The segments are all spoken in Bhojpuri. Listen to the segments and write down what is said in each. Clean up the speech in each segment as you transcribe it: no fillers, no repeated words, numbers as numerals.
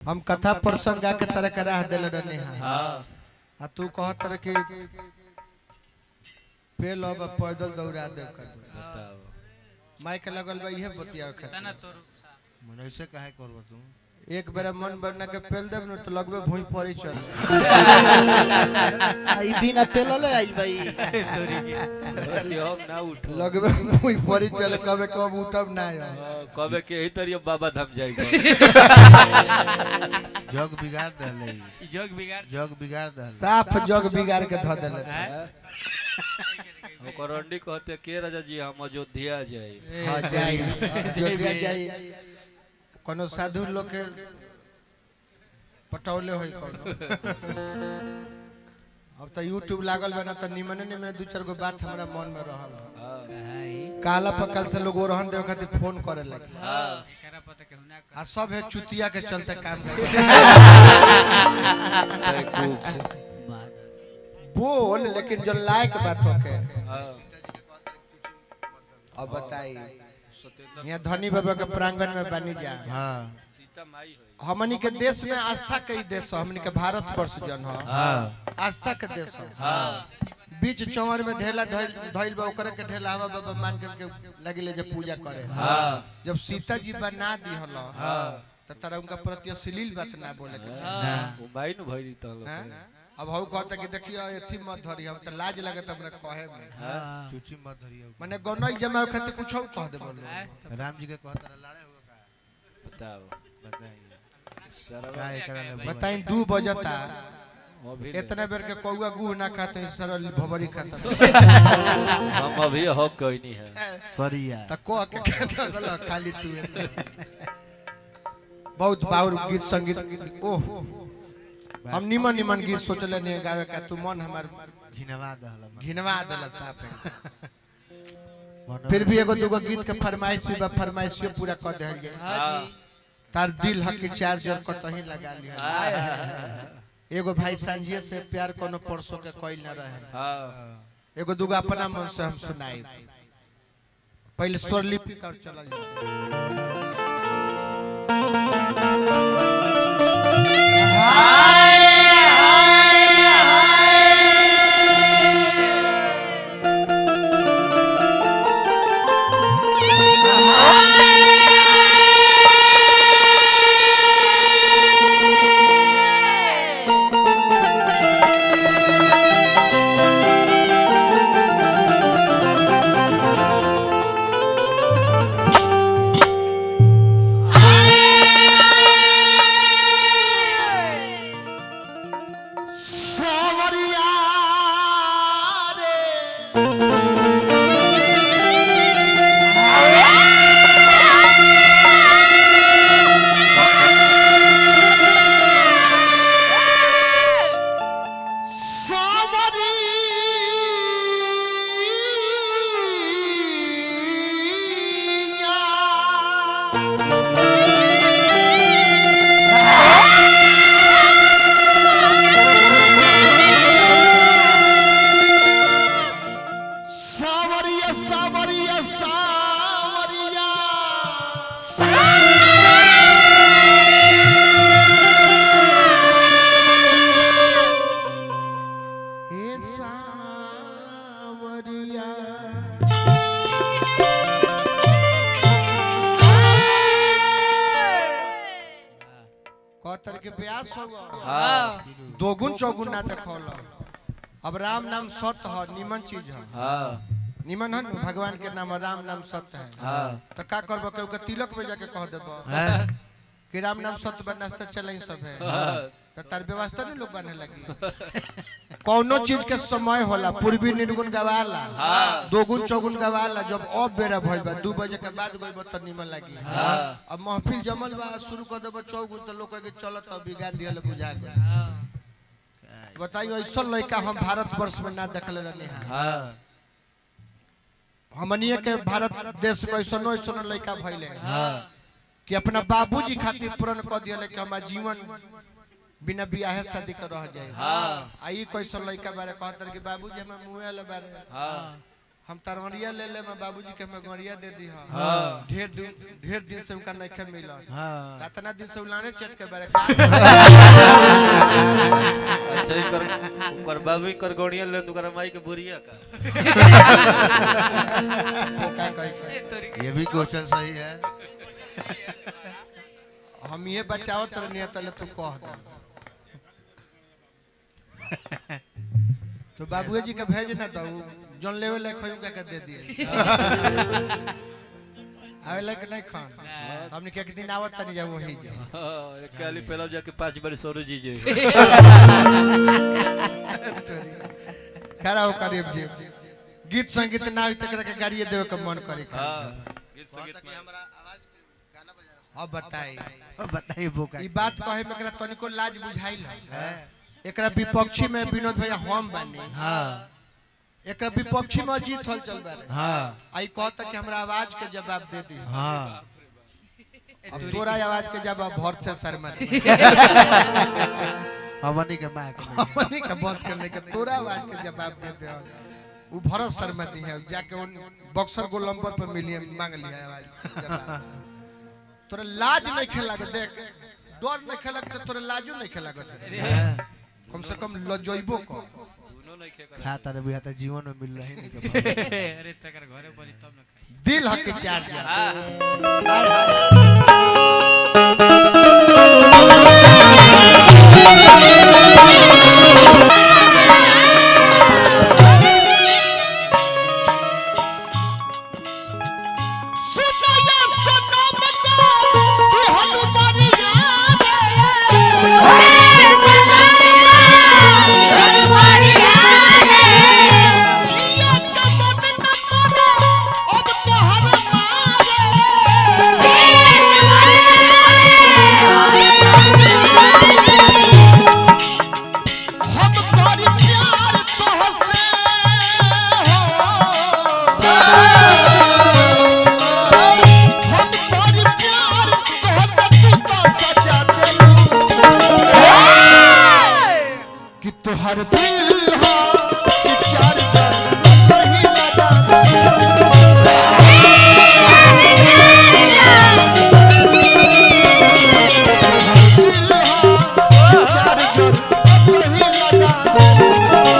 हम कथा प्रसंग गा के तरह करा दिल रहने हां आ तू कहत रह कि पे लब पैदल दौड़ा दे कर बताओ माइक लगल बा इहे बतिया खातिर तना तोर मन ऐसे काहे करबो तू एक बार मन बना के पेल देब न तो लगबे भूई पड़ी चल आई बिना पेलले आई भाई तोरी के हम ना उठ लगबे भूई पड़ी चल कबे कब उठब ना कबे के एही तरिया बाबा धाम जाई जग बिगाड़ देले जग बिगाड़ देले साफ जग बिगाड़ के ध देले ओकर अंडी कहते के राजा जी हम अयोध्या जाई हां जाई अयोध्या जाई कोनो साधु लोग के पटौले होई कोनो अब तो YouTube लागल बना त निमने निमने दो चार गो बात हमरा मन में रहल काला पकल से लोग ओरहन देव खातिर फोन करे लगे एकरा पता केहू ना आ सब है चुतिया के चलते काम करे बोल लेकिन जो लायक बात होके अब बताई यहाँ धनी बाबा के प्रांगण में बनी जा हां सीता माई होई हमनी के देश में आस्था के देश हमनी के भारत वर्ष जन हो आस्था के देश हो बीच चौवर में ढेला धइल बा ओकरे के ढेला हवा बाबा मान के लगिले जे पूजा करे जब सीता जी बना दी हलो त तरह उनका प्रति अश्लील बात ना बोले के वो माई न भइली त अब हऊ कहता कि देखियो एथी मत धरी हम त लाज लगत हमरा कहे में चूची मत धरियो माने गनई जमा खातिर कुछ कह दे बोलो राम जी के कहत लड़े होगा का बताओ बताइए सरवा काय करले बताई 2 बजता अभी इतने बेर के कौआ गुह ना खाते सरल भबरी खाता हम अभी हक कोई नहीं है करिया त को के कहना गलो खाली तू ऐसे बहुत बाउर गीत संगीत ओह हम निमन निमन गीत सोचले नहीं गावे का तू मन हमार घिनवा दल साफ फिर भी एगो दुगो गीत के फरमाइश भी फरमाइश पूरा कर देल जाए तार दिल हक के चार्जर कतही लगा लिया एगो भाई सांझिए से प्यार कोनो परसों के कोइल ना रहे एगो दुगो अपना मन से हम सुनाई पहले स्वरलिपि कर चलल दोगुन चौगुन ना देखल अब राम नाम सत्य है निमन चीज है निमन है भगवान के नाम राम नाम सत्य है तो का करबो के तिलक में जाके कह देबो कि राम नाम सत्य बा नाश्ता चले सब है तो तार व्यवस्था नहीं लोग बने लगी कोनो चीज के समय होला पूर्वी निर्गुण गवाला दोगुन चौगुन गवाला जब अब बेरा भइल बा 2 बजे के बाद गइबो त निमन लागी अब महफिल जमल बा शुरू कर देबो चौगुन त लोग के चलत अब बिगाड़ दियल बुझा गया बताइयो ऐसा लड़का हम भारत वर्ष में ना देखले रहनी हां हमनिए के भारत देश में ऐसा ऐसा लड़का भइले कि अपना बाबूजी खातिर प्रण क दियले कि हम जीवन बिना बियाह शादी कर रह जाए आई कैसा लड़का बारे कहतर कि बाबूजी हम मुएले बारे हम तरवरिया ले ले मैं बाबूजी के मैं गड़िया दे दी हां हाँ ढेर दिन से उनका नहीं मिला हाँ इतना दिन से उलाने चट के बारे अच्छा कर बाबू कर गोड़िया ले तू कर माई के बुरिया का ये भी क्वेश्चन सही है। हम ये बचाओ तरनिया तले तू कह दे तो बाबूजी जी के भेज ना दो जोन लेवे ले खोई के दे दिए आवेला के नहीं खान तो हमने के एक दिन आवत तनी जाओ वही जा एक काली पहला जाके 5 बार सोरो जी जे खरा हो करीब जी गीत संगीत ना होई तकरा के गाड़िए देवे के मन करे हां गीत संगीत में हमरा आवाज गाना बजा अब बताइए बोका ई बात कहे में एकरा तनिको लाज बुझाइल है एकरा विपक्षी में विनोद भैया हम बानी हाँ एकरा विपक्षी में जीत हल चल बारे हाँ आई कहता कि हमरा आवाज के जवाब दे दी हाँ अब तोरा आवाज के जवाब भर से शर्मा हमनी के मां के हमनी का बस करने के तोरा आवाज के जवाब दे दे वो भरत शर्मा दी है जाके उन बक्सर गोलंबर पे मिलियन मांग लिया आवाज जवाब तोरा लाज नहीं खेला के देख डर नहीं खेला के तोरा लाजो नहीं खेला के कम से कम लजइबो को सुनो नहीं खे कर खा तारे भी हाथ जीवन में मिल रही नहीं के अरे तकर घरे बनी तब न खाई दिल हक के चार जा हर दिल हो कि चार चार नहीं लगा दिल हो चार चार नहीं लगा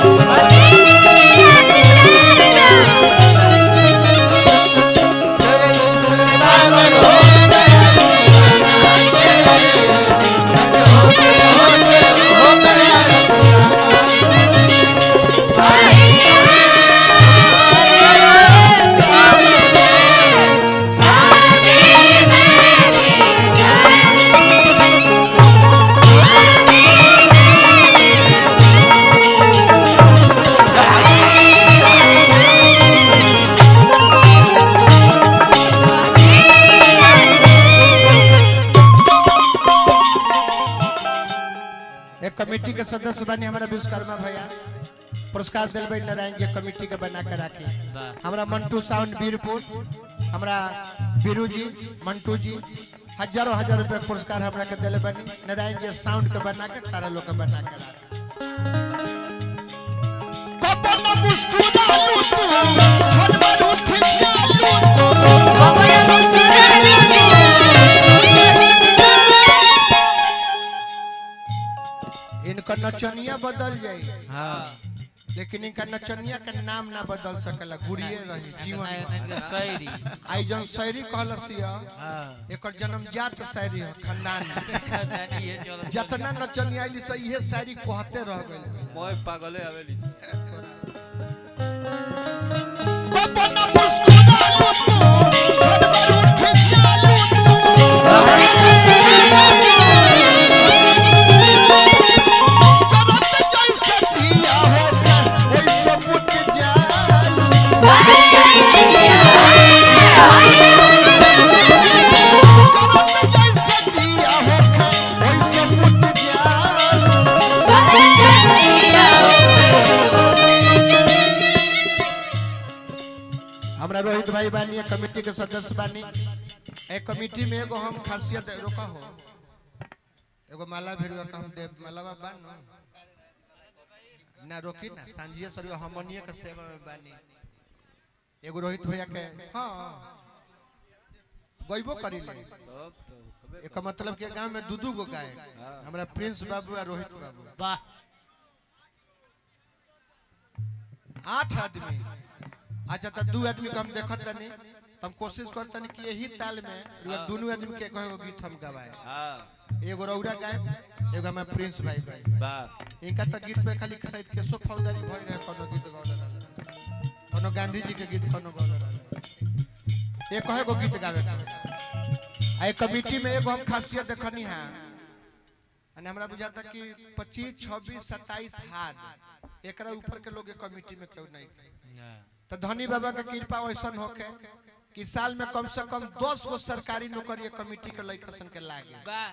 कमेटी के सदस्य बने हमारा विश्वकर्मा भैया पुरस्कार दिल भाई नारायण जी कमेटी के बना के राखी हमारा मंटू साउंड वीरपुर हमारा बीरू जी मंटू जी हजारों हजार रुपए पुरस्कार हमरा के दिले बनी नारायण जी साउंड के बना के तारा लोग के बना के कपन मुस्कुरालू तू छनबर उठ जालू कपन मुस्कुरालू इनका नचनिया बदल जाए हाँ लेकिन इनका नचनिया का नाम ना बदल सकला गुड़िए रही जीवन शायरी आई जन शायरी कहलसिया हाँ एकर जन्मजात शायरी है खानदान खानदानी है चलो जितना नचनिया आइली से इहे शायरी कहते रह गइल मोय पागले आवेली कपन मुस्कुरालू तू छनबर उठ जालू हमरा रोहित भाई बानी कमेटी के सदस्य बानी एक कमेटी में एगो हम खासियत रोका हो एगो माला भिड़वा का हम देव मालावा बान ना रोकी ना सांझिए सरियो हमनिए के सेवा में बानी एगो रोहित भैया के हाँ गइबो करी ले एक मतलब के गांव में दू गो गाय हमरा प्रिंस बाबू और रोहित बाबू वाह 8 आदमी अच्छा तो 2 आदमी को हम देखत तनी हम कोशिश करत तनी कि यही ताल में दोनों आदमी के कहेगो गीत हम गवाए हां एगो रौरा गाय एगो हम प्रिंस भाई गाय वाह इनका तो गीत पे खाली शायद केशव फौजदारी भई रहे कोनो गीत गावल कोनो गांधी जी के गीत कोनो गावल ये कहेगो गीत गावे का आई कमेटी में एगो हम खासियत देखनी है अने हमरा बुझाता कि 25 26 27 हार एकरा ऊपर के लोग कमेटी में क्यों नहीं तो धनी बाबा के कृपा वैसन होके कि साल में कम से कम 10 गो सरकारी नौकरी कमेटी के लइकसन के लागे वाह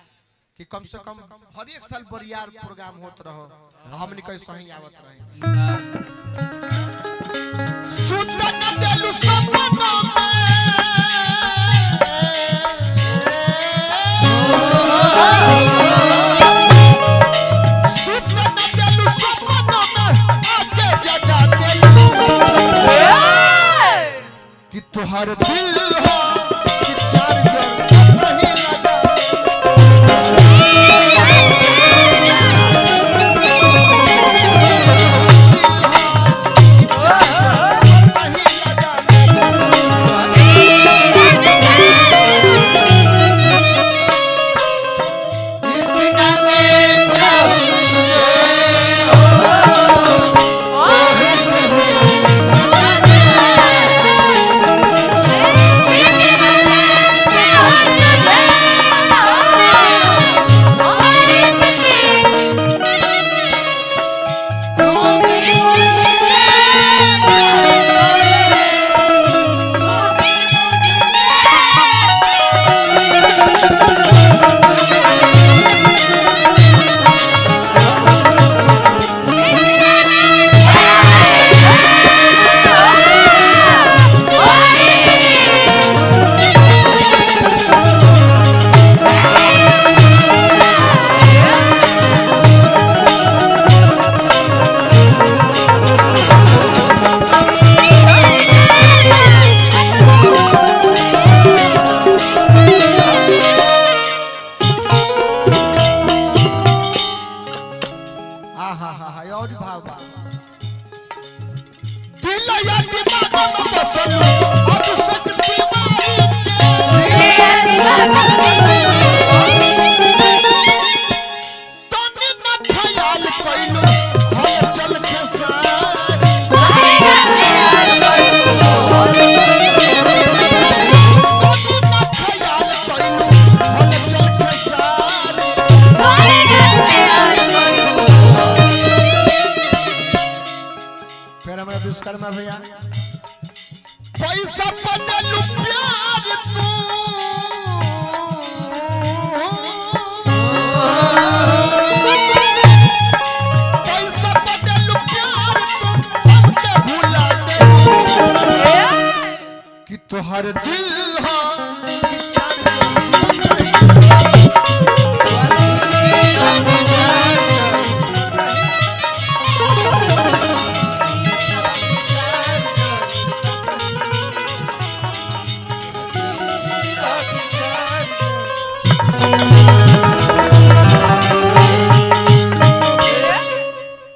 कि कम से कम हर एक साल बरियार प्रोग्राम होत रहो हमनी कहीं सही आवत रहे सुतन देलु सपना कि तुहर दिल हो कि चार्जर नहीं लगा विश्वकर्मा भैया पैसा बदलू प्यार तू पैसा बदलू प्यार तू हमके भुला दे कि तोहर दिल हो